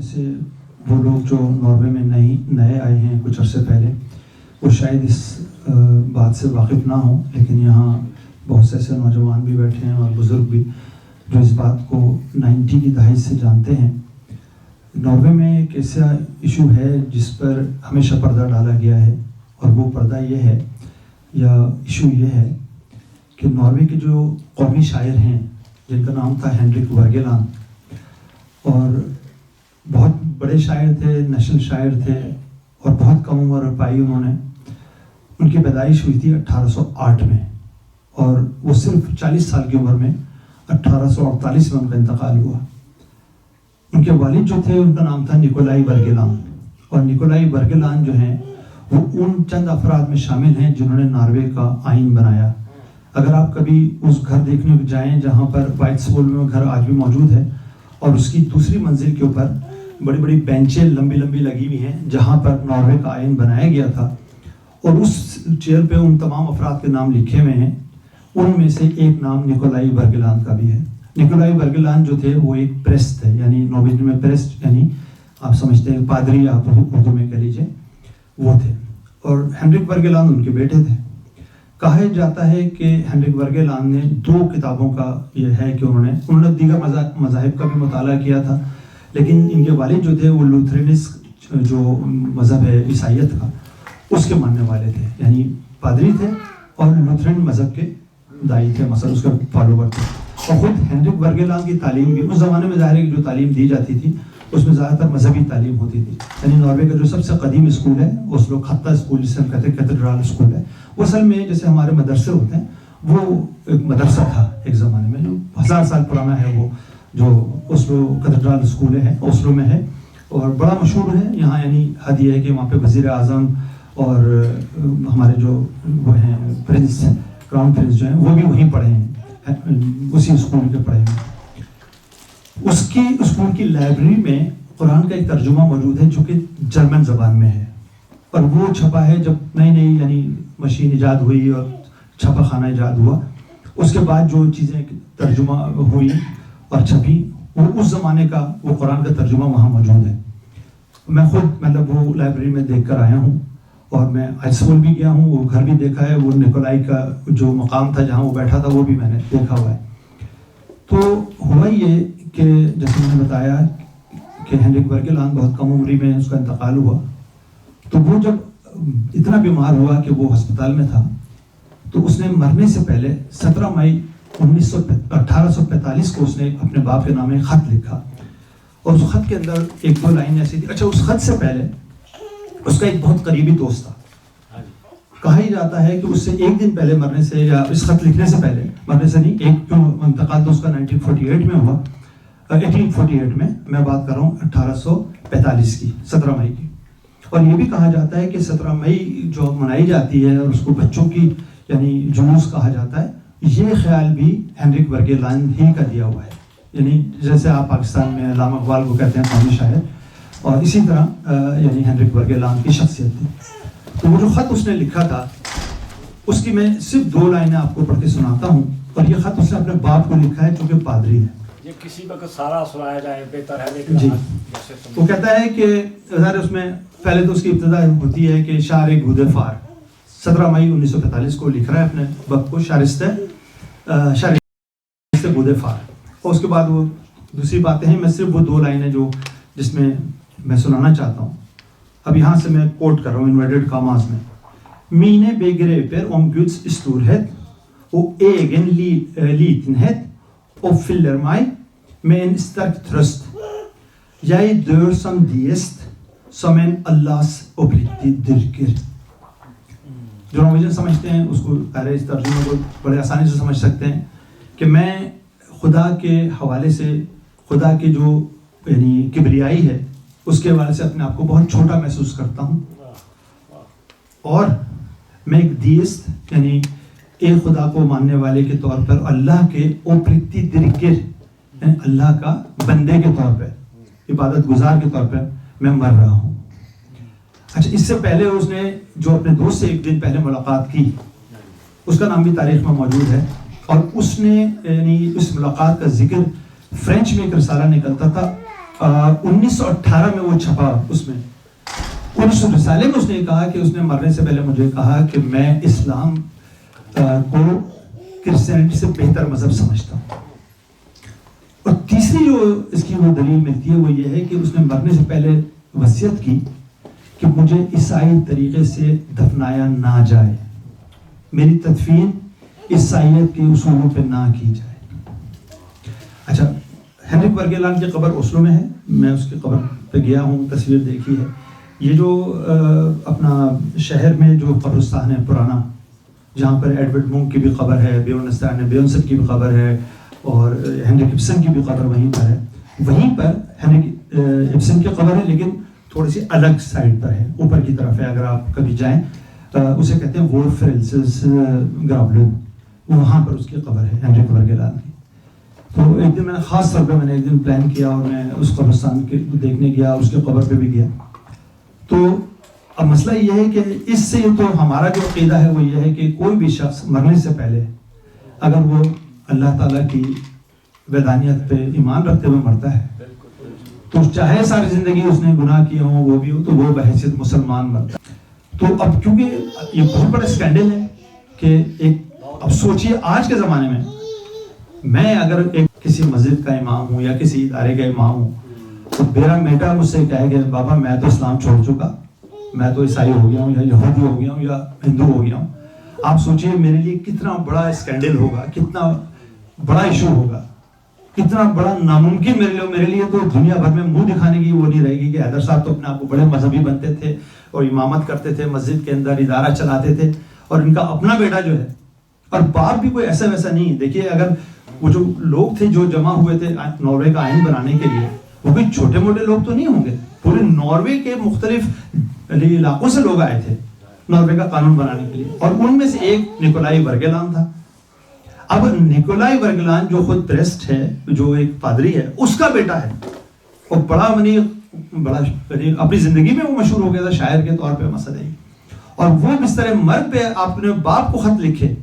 میں سے وہ لوگ جو ناروے میں نئے آئے ہیں کچھ عرصے پہلے، وہ شاید اس بات سے واقف نہ ہوں، لیکن یہاں بہت سے ایسے نوجوان بھی بیٹھے ہیں اور بزرگ بھی جو اس بات کو 90 کی دہائی سے جانتے ہیں۔ ناروے میں ایک ایسا ایشو ہے جس پر ہمیشہ پردہ ڈالا گیا ہے، اور وہ پردہ یہ ہے یا ایشو یہ ہے کہ ناروے کے جو قومی شاعر ہیں جن کا نام تھا ہینڈرک ورگیلان، اور بہت بڑے شاعر تھے، نیشنل شاعر تھے، اور بہت کم عمر پائی انہوں نے۔ ان کی پیدائش ہوئی تھی 1808 میں، اور وہ صرف 40 سال کی عمر میں 1848 میں ان کا انتقال ہوا۔ ان کے والد جو تھے ان کا نام تھا نکولائی ورگیلان، اور نکولائی ورگیلان جو ہیں وہ ان چند افراد میں شامل ہیں جنہوں نے ناروے کا آئین بنایا۔ اگر آپ کبھی اس گھر دیکھنے جائیں جہاں پر وائٹ سول میں گھر آج بھی موجود ہے، اور اس کی دوسری منزل کے اوپر بڑی بڑی بینچیں لمبی لمبی لگی ہوئی ہیں جہاں پر ناروے کا آئین بنایا گیا تھا، اور اس چیئر پہ ان تمام افراد کے نام لکھے ہوئے ہیں۔ ان میں سے ایک نام نکولائی ورگیلان کا بھی ہے۔ نکولائی ورگیلان جو تھے وہ ایک پریسٹ تھے، یعنی نارویجن میں پریسٹ یعنی آپ سمجھتے ہیں پادری، آپ اردو میں کہہ لیجیے، وہ تھے، اور ہینڈرک ورگیلان ان کے بیٹے تھے۔ کہا جاتا ہے کہ ہینڈرک ورگیلان نے 2 کتابوں کا یہ ہے کہ انہوں نے دیگر مذاہب کا بھی مطالعہ کیا تھا، لیکن ان کے والد جو تھے وہ لوتھرنس جو مذہب ہے عیسائیت کا، اس کے ماننے والے تھے، یعنی پادری تھے اور لوتھرن مذہب کے دائی تھے، مثلا اس کے فالوور تھے۔ اور خود ہینڈرک ورگیلان کی تعلیم بھی اس زمانے میں ظاہر ہے کہ جو تعلیم دی جاتی تھی اس میں زیادہ تر مذہبی تعلیم ہوتی تھی، یعنی ناروے کا جو سب سے قدیم اسکول ہے اوسلو خطہ اسکول جسے ہم کہتے ہیں کیتھیڈرل اسکول ہے، وہ اصل میں جیسے ہمارے مدرسے ہوتے ہیں وہ ایک مدرسہ تھا ایک زمانے میں، جو 1000 سال پرانا ہے، وہ جو اوسلو کیتھیڈرل اسکول ہے اوسلو میں ہے، اور بڑا مشہور ہے یہاں۔ یعنی حد یہ ہے کہ وہاں پہ وزیر اعظم اور ہمارے جو وہ ہیں پرنس، کراؤن پرنس جو ہیں، وہ بھی وہیں پڑھے ہیں، اسی اسکول کے پڑھے ہیں۔ اس کی اسکول کی لائبریری میں قرآن کا ایک ترجمہ موجود ہے جو کہ جرمن زبان میں ہے، اور وہ چھپا ہے جب نئی یعنی مشین ایجاد ہوئی اور چھپا خانہ ایجاد ہوا، اس کے بعد جو چیزیں ترجمہ ہوئی اور چھپی، وہ اس زمانے کا وہ قرآن کا ترجمہ وہاں موجود ہے۔ میں خود مطلب وہ لائبریری میں دیکھ کر آیا ہوں، اور میں اسکول بھی گیا ہوں، وہ گھر بھی دیکھا ہے، وہ نکولائی کا جو مقام تھا جہاں وہ بیٹھا تھا وہ بھی میں نے دیکھا ہوا ہے۔ تو ہوا یہ کہ جیسے میں نے بتایا کہ ہینڈرک ورگیلان بہت کم عمری میں اس کا انتقال ہوا، تو وہ جب اتنا بیمار ہوا کہ وہ ہسپتال میں تھا، تو اس نے مرنے سے پہلے 17 مئی 1845 کو اس نے اپنے باپ کے نام ایک خط لکھا، اور اس خط کے اندر 1-2 لائن ایسی تھی۔ اچھا، اس خط سے پہلے اس کا ایک بہت قریبی دوست تھا، کہا ہی جاتا ہے کہ اس سے 1 دن پہلے مرنے سے، یا اس خط لکھنے سے پہلے مرنے سے نہیں، انتقال تو اس کا 1948 میں ہوا، 1848 میں بات کر رہا ہوں 1845 کی 17 مئی کی۔ اور یہ بھی کہا جاتا ہے کہ 17 مئی جو منائی جاتی ہے اور اس کو بچوں کی یعنی جلوس کہا جاتا ہے، یہ خیال بھی ہینڈرک ورگیلان ہی کا دیا ہوا ہے، یعنی جیسے آپ پاکستان میں علامہ اقبال کو کہتے ہیں قومی شاعر، اور اسی طرح یعنی ہینڈرک ورگیلان کی شخصیت تھی۔ تو وہ جو خط اس نے لکھا تھا اس کی میں صرف 2 لائنیں آپ کو پڑھ کے سناتا ہوں، اور یہ خط اس نے اپنے باپ کو لکھا ہے جو کہ پادری ہے۔ یہ کسی وقت سارا سنایا جائے بہتر ہے، لیکن جی، وہ کہتا ہے کہ ظاہر اس میں پہلے تو اس کی ابتدا ہوتی ہے کہ شعر گودے فار، 17 مئی 1945 کو لکھ رہا ہے اپنے وقت کو، شارستہ گودے فار، اور اس کے بعد وہ دوسری باتیں ہیں۔ میں صرف وہ 2 لائنیں جو جس میں میں سنانا چاہتا ہوں، اب یہاں سے میں کوٹ کر رہا ہوں انورٹڈ کاماز میں۔ مینے بیگریپر گوڈس اسٹورہت او ایگن لیٹنہت او fyller meg med en sterk trøst. Jeg dør som deist, som en Allahs oppriktig dyrker. جو نویجن سمجھتے ہیں اس کو پہلے اس ترجمے کو بڑے آسانی سے سمجھ سکتے ہیں کہ میں خدا کے حوالے سے، خدا کی جو یعنی کبریائی ہے اس کے حوالے سے اپنے آپ کو بہت چھوٹا محسوس کرتا ہوں، اور میں ایک دیست یعنی ایک خدا کو ماننے والے کے طور پر، اللہ کے اوپرتی درگر یعنی اللہ کا بندے کے طور پر، عبادت گزار کے طور پر میں مر رہا ہوں۔ اچھا، اس سے پہلے اس نے جو اپنے دوست سے 1 دن پہلے ملاقات کی، اس کا نام بھی تاریخ میں موجود ہے، اور اس نے یعنی اس ملاقات کا ذکر فرینچ میں ایک رسالہ نکلتا تھا 1918 میں وہ چھپا. اس میں 19 رسالے میں اس نے کہا کہ اس نے مرنے سے پہلے مجھے کہا کہ میں اسلام کو کرسچینٹی سے بہتر مذہب سمجھتا ہوں. اور تیسری جو اس کی وہ دلیل ملتی ہے وہ یہ ہے کہ اس نے مرنے سے پہلے وصیت کی کہ مجھے عیسائی طریقے سے دفنایا نہ جائے, میری تدفین عیسائیت کے اصولوں پہ نہ کی جائے. اچھا, ہینرک ورگیلان کی قبر اوسلو میں ہے, میں اس کی قبر پہ گیا ہوں, تصویر دیکھی ہے. یہ جو اپنا شہر میں جو قبرستان ہے پرانا, جہاں پر ایڈورڈ مونک کی بھی قبر ہے, بیونسٹین بیونسن کی بھی قبر ہے, اور ہینرک ابسن کی بھی قبر وہیں پر ہے. وہیں پر ہینرک ابسن کی قبر ہے لیکن تھوڑی سی الگ سائڈ پر ہے, اوپر کی طرف ہے. اگر آپ کبھی جائیں اسے کہتے ہیں وولفریلس گرابلن, وہاں پر اس کی قبر ہے ہینرک ورگیلان کی. تو ایک دن میں نے خاص طور پہ میں نے ایک دن پلان کیا اور میں اس قبرستان کے دیکھنے گیا, اس کے قبر پہ بھی گیا. تو اب مسئلہ یہ ہے کہ اس سے تو ہمارا جو عقیدہ ہے وہ یہ ہے کہ کوئی بھی شخص مرنے سے پہلے اگر وہ اللہ تعالیٰ کی وحدانیت پہ ایمان رکھتے ہوئے مرتا ہے تو چاہے ساری زندگی اس نے گناہ کیے ہوں وہ بھی ہو تو وہ بحیثیت مسلمان مرتا ہے. تو اب کیونکہ یہ بہت بڑا اسکینڈل ہے کہ ایک, اب سوچئے آج کے زمانے میں میں اگر ایک کسی مسجد کا امام ہوں یا کسی ادارے کا امام ہوں تو میرا بیٹا مجھ سے کہے کہ بابا میں تو اسلام چھوڑ چکا, میں تو عیسائی ہو گیا ہوں یا یہودی ہو گیا ہوں یا ہندو ہو گیا ہوں. آپ سوچئے میرے لیے کتنا بڑا اسکینڈل ہوگا, کتنا بڑا ایشو ہوگا, کتنا بڑا ناممکن میرے لیے تو دنیا بھر میں منہ دکھانے کی وہ نہیں رہے گی کہ حیدر صاحب تو اپنے آپ کو بڑے مذہبی بنتے تھے اور امامت کرتے تھے, مسجد کے اندر ادارہ چلاتے تھے, اور ان کا اپنا بیٹا جو ہے, اور باپ بھی کوئی ایسا ویسا نہیں. دیکھیے اگر وہ جو لوگ تھے جو جمع ہوئے تھے ناروے کا آئین بنانے کے لیے, وہ کوئی چھوٹے موٹے لوگ تو نہیں ہوں گے, پورے ناروے کے مختلف علاقوں سے لوگ آئے تھے ناروے کا قانون بنانے کے لیے, اور ان میں سے ایک نکولائی ورگیلان تھا. اب نکولائی ورگیلان جو خود پریسٹ ہے, جو ایک پادری ہے, اس کا بیٹا ہے, اور بڑا اپنی زندگی میں وہ مشہور ہو گیا تھا شاعر کے طور پہ مسئلہ ہے. اور وہ بستر مرگ پہ اپنے باپ کو خط لکھے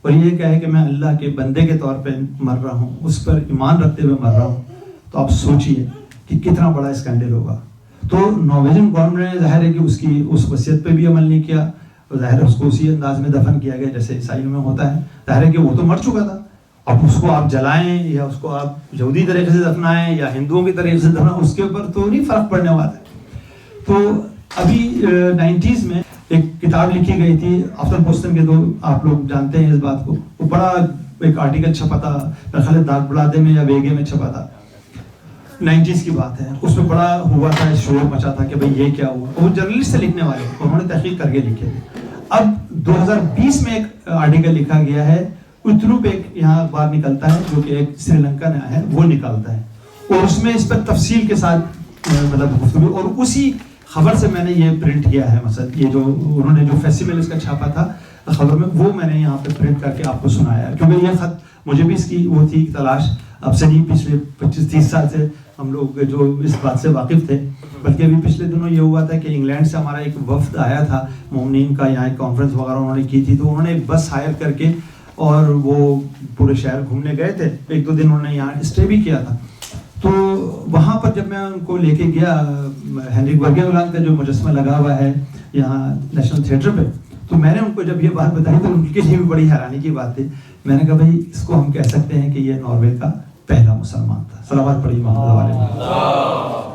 اور یہ کہے کہ میں اللہ کے بندے کے طور پہ مر رہا ہوں, اس پر ایمان رکھتے ہوئے مر رہا ہوں. تو آپ سوچئے کہ کتنا بڑا اسکینڈل ہوگا. تو نارویجن گورنمنٹ نے ظاہر ہے کہ اس کی اس وصیت پہ بھی عمل نہیں کیا, ظاہر ہے اس کو اسی انداز میں دفن کیا گیا جیسے عیسائیوں میں ہوتا ہے. ظاہر ہے کہ وہ تو مر چکا تھا, اب اس کو آپ جلائیں یا اس کو آپ یہودی طریقے سے دفنائیں یا ہندوؤں کی طریقے سے دفنائیں, اس کے اوپر تو نہیں فرق پڑنے والا ہے. تو ابھی 90s میں ایک کتاب لکھی گئی تھی, آفٹر پوسٹن کے, دو آپ لوگ جانتے ہیں اس بات کو, وہ بڑا ایک آرٹیکل چھپا تھا, میرے خیال ہے داغ بڑادے میں یا ویگے میں چھپا تھا, 90s کی بات ہے. اس میں بڑا ہوا تھا, شور مچا تھا کہ بھئی یہ کیا ہوا. وہ جرنلسٹ سے لکھنے والے, انہوں نے تحقیق کر کے لکھے. اب 2020 میں ایک آرٹیکل لکھا گیا ہے, اتروپ ایک یہاں اخبار نکلتا ہے جو کہ ایک سری لنکا میں ہے, وہ نکالتا ہے, اور اس میں اس پر تفصیل کے ساتھ مطلب گفتگو, اور اسی خبر سے میں نے یہ پرنٹ کیا ہے. مثلا یہ جو انہوں نے جو فیسٹیول اس کا چھاپا تھا خبر میں, وہ میں نے یہاں پہ پرنٹ کر کے آپ کو سنایا, کیونکہ یہ خط مجھے بھی اس کی وہ تھی تلاش, اب سے نہیں پچھلے 25-30 سال سے ہم لوگ جو اس بات سے واقف تھے. بلکہ ابھی پچھلے دنوں یہ ہوا تھا کہ انگلینڈ سے ہمارا ایک وفد آیا تھا مومنین کا, یہاں ایک کانفرنس وغیرہ انہوں نے کی تھی, تو انہوں نے ایک بس ہائر کر کے اور وہ پورے شہر گھومنے گئے تھے. 1-2 دن انہوں نے یہاں اسٹے بھی کیا تھا. تو وہاں پر جب میں ان کو لے کے گیا, ہینرک ورگیلان کا جو مجسمہ لگا ہوا ہے یہاں نیشنل تھیٹر پہ, تو میں نے ان کو جب یہ بات بتائی تو ان کے لیے بھی بڑی حیرانی کی بات تھی. میں نے کہا بھائی اس کو ہم کہہ سکتے ہیں کہ یہ ناروے کا پہلا مسلمان تھا. صلوات پڑھی محمد علیہ.